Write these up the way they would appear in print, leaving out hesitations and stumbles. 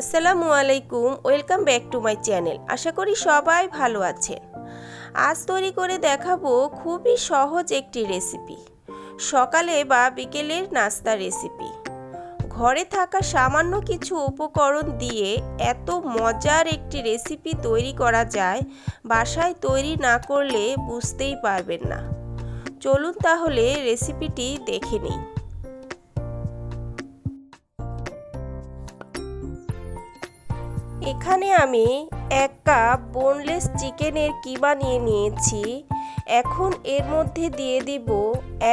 আসসালামু আলাইকুম, welcome back to my channel. আশা করি সবাই ভালো আছেন। আজ তৈরি করে দেখাবো খুবই সহজ একটি রেসিপি, সকালে বা বিকেলের নাস্তা রেসিপি। ঘরে থাকা সামান্য কিছু উপকরণ দিয়ে এত মজার একটি রেসিপি তৈরি করা যায়, বাসায় তৈরি না করলে বুঝতেই পারবেন না। চলুন তাহলে রেসিপিটি দেখে নিই। এখানে আমি 1 কাপ বোনলেস চিকেনের কিমা নিয়েছি। এখন এর মধ্যে দিয়ে দিব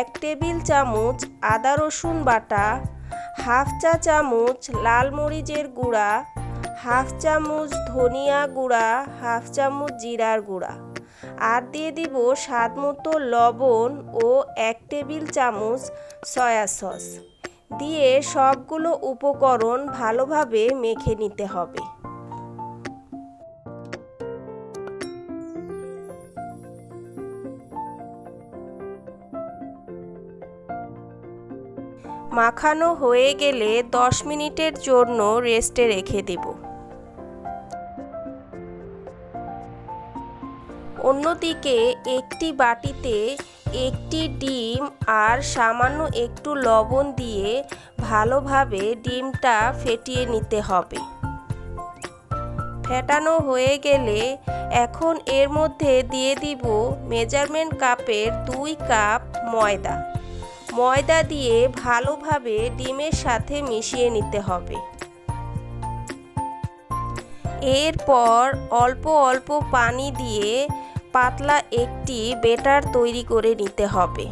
1 টেবিল চামচ আদা রসুন বাটা, হাফ চা চামচ লাল মরিচের গুঁড়া, হাফ চামচ ধনিয়া গুঁড়া, হাফ চামচ জিরার গুঁড়া, আর দিয়ে দিব স্বাদ মতো লবণ ও 1 টেবিল চামচ সয়া সস দিয়ে সবগুলো উপকরণ ভালোভাবে মেখে নিতে হবে। মাখানো হয়ে গেলে 10 মিনিটের জন্য রেস্টে রেখে দেব। অন্যদিকে একটি বাটিতে একটি ডিম আর সামান্য একটু লবণ দিয়ে ভালোভাবে ডিমটা ফেটিয়ে নিতে হবে। ফেটানো হয়ে গেলে এখন এর মধ্যে দিয়ে দিব মেজারমেন্ট কাপের 2 কাপ ময়দা দিয়ে ভালোভাবে ডিমের সাথে মিশিয়ে নিতে হবে। এরপর অল্প অল্প পানি দিয়ে পাতলা একটি ব্যাটার তৈরি করে নিতে হবে।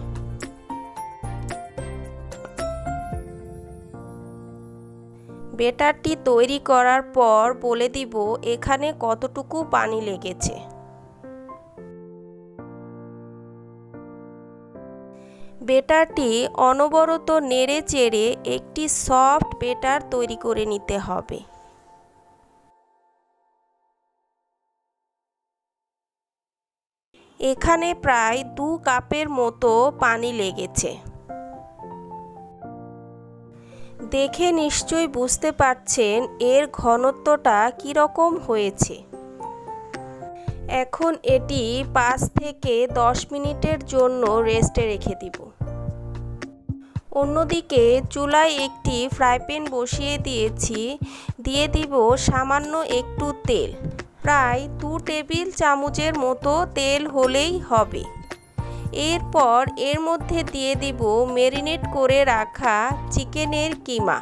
ব্যাটারটি তৈরি করার পর বলে দিব এখানে কতটুকু পানি লেগেছে। ব্যাটারটি অনবরত নেড়ে চেড়ে একটি সফট ব্যাটার তৈরি করে নিতে হবে। এখানে প্রায় 2 কাপের মতো পানি লেগেছে। দেখে নিশ্চয়ই বুঝতে পারছেন এর ঘনত্বটা কীরকম হয়েছে। এখন এটি 5 থেকে 10 মিনিটের জন্য রেস্টে রেখে দিব। অন্যদিকে চুলায় একটি ফ্রাই প্যান বসিয়ে দিয়েছি। দিয়ে দিব সামান্য একটু তেল, প্রায় 2 টেবিল চামচের মতো তেল হলেই হবে। এরপর এর মধ্যে দিয়ে দিব ম্যারিনেট করে রাখা চিকেনের কিমা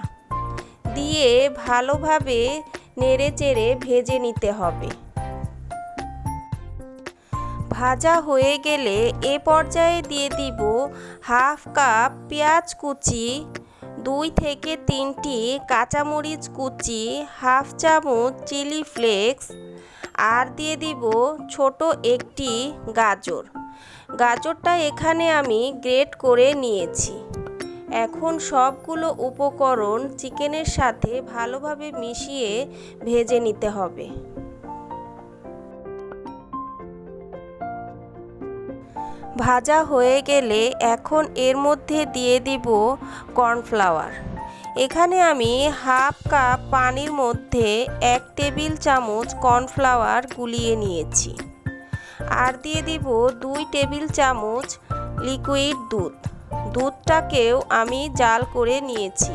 দিয়ে ভালোভাবে নেড়েচেড়ে ভেজে নিতে হবে। ভাজা হয়ে গেলে এ পর্যায়ে দিয়ে দিব হাফ কাপ পেঁয়াজ কুচি, 2 থেকে 3টি কাঁচামরিচ কুচি, হাফ চামচ চিলি ফ্লেক্স, আর দিয়ে দিব ছোট একটি গাজরটা এখানে আমি গ্রেট করে নিয়েছি। এখন সবগুলো উপকরণ চিকেনের সাথে ভালোভাবে মিশিয়ে ভেজে নিতে হবে। ভাজা হয়ে গেলে এখন এর মধ্যে দিয়ে দিব কর্নফ্লাওয়ার। এখানে আমি হাফ কাপ পানির মধ্যে 1 টেবিল চামচ কর্নফ্লাওয়ার গুলিয়ে নিয়েছি। আর দিয়ে দিব 2 টেবিল চামচ লিকুইড দুধটাকেও আমি জাল করে নিয়েছি।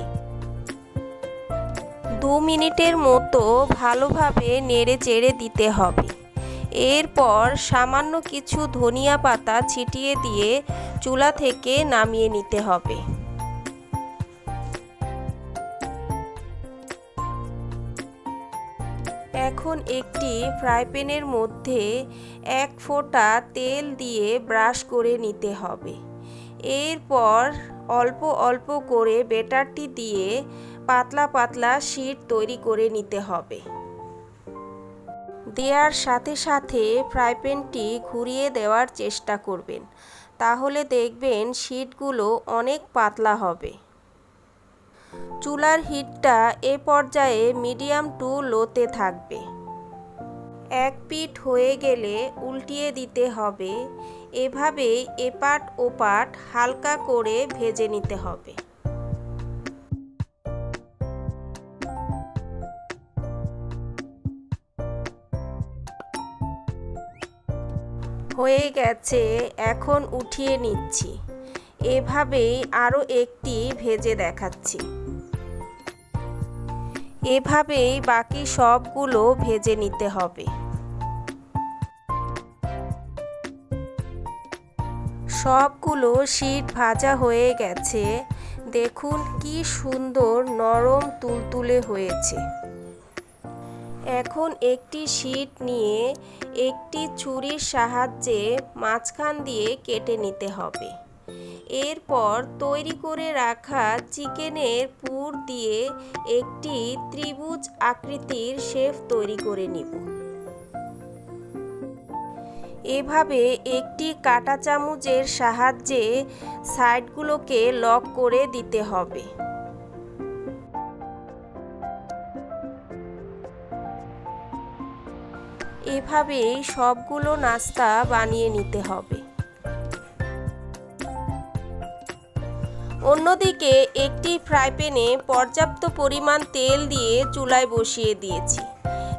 2 মিনিটের মতো ভালোভাবে নেড়ে চেড়ে দিতে হবে। এরপর সামান্য কিছু ধনিয়া পাতা ছিটিয়ে দিয়ে চুলা থেকে নামিয়ে নিতে হবে। এখন একটি ফ্রাই প্যানের মধ্যে 1 ফোঁটা তেল দিয়ে ব্রাশ করে নিতে হবে। এরপর অল্প অল্প করে ব্যাটারটি দিয়ে পাতলা পাতলা শিট তৈরি করে নিতে হবে। দেওয়ার সাথে সাথে ফ্রাই প্যানটি ঘুরিয়ে দেওয়ার চেষ্টা করবেন, তাহলে দেখবেন শিটগুলো অনেক পাতলা হবে। চুলার হিটটা এ পর্যায়ে মিডিয়াম টু লোতে থাকবে। এক পিঠ হয়ে গেলে উল্টিয়ে দিতে হবে। এভাবে এপাট ওপাট হালকা করে ভেজে নিতে হবে। হয়ে গেছে, এখন উঠিয়ে নিচ্ছি। এভাবেই আরও একটি ভেজে দেখাচ্ছি। এভাবেই বাকি সবগুলো ভেজে নিতে হবে। সবগুলো শিট ভাজা হয়ে গেছে। দেখুন কি সুন্দর নরম তুলতুলে হয়েছে। এখন একটি শিট নিয়ে একটি ছুরির সাহায্যে মাঝখান দিয়ে কেটে নিতে হবে। এরপর তৈরি করে রাখা চিকেনের পুর দিয়ে একটি ত্রিভুজ আকৃতির শেপ তৈরি করে নিব। এভাবে একটি কাঁটা চামচের সাহায্যে সাইডগুলোকে লক করে দিতে হবে। এভাবেই সবগুলো নাস্তা বানিয়ে নিতে হবে। অন্যদিকে একটি ফ্রাই প্যানে পর্যাপ্ত পরিমাণ তেল দিয়ে চুলায় বসিয়ে দিয়েছি।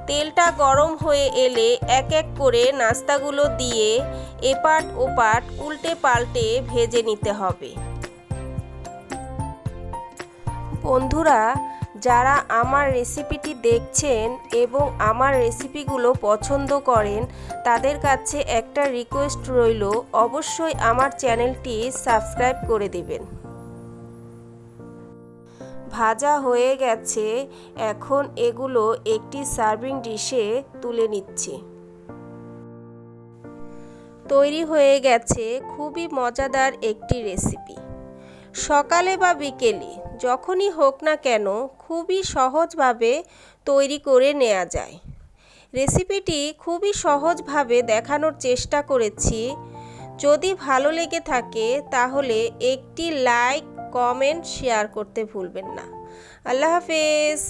তেলটা গরম হয়ে এলে এক এক করে নাস্তাগুলো দিয়ে এপাট ওপাট উল্টে পাল্টে ভেজে নিতে হবে। বন্ধুরা, যারা আমার রেসিপিটি দেখছেন এবং আমার রেসিপিগুলো পছন্দ করেন, তাদের কাছে একটা রিকোয়েস্ট রইল, অবশ্যই আমার চ্যানেলটি সাবস্ক্রাইব করে দিবেন। ভাজা হয়ে গেছে, এখন এগুলো একটি সার্ভিং ডিশে তুলে নিচ্ছি। তৈরি হয়ে গেছে খুবই মজাদার একটি রেসিপি। সকালে বা বিকেলে যখনই হোক না কেন খুবই সহজভাবে তৈরি করে নেওয়া যায়। রেসিপিটি খুবই সহজভাবে দেখানোর চেষ্টা করেছি। যদি ভালো লেগে থাকে তাহলে একটি লাইক, কমেন্ট, শেয়ার করতে ভুলবেন না। আল্লাহ হাফেজ।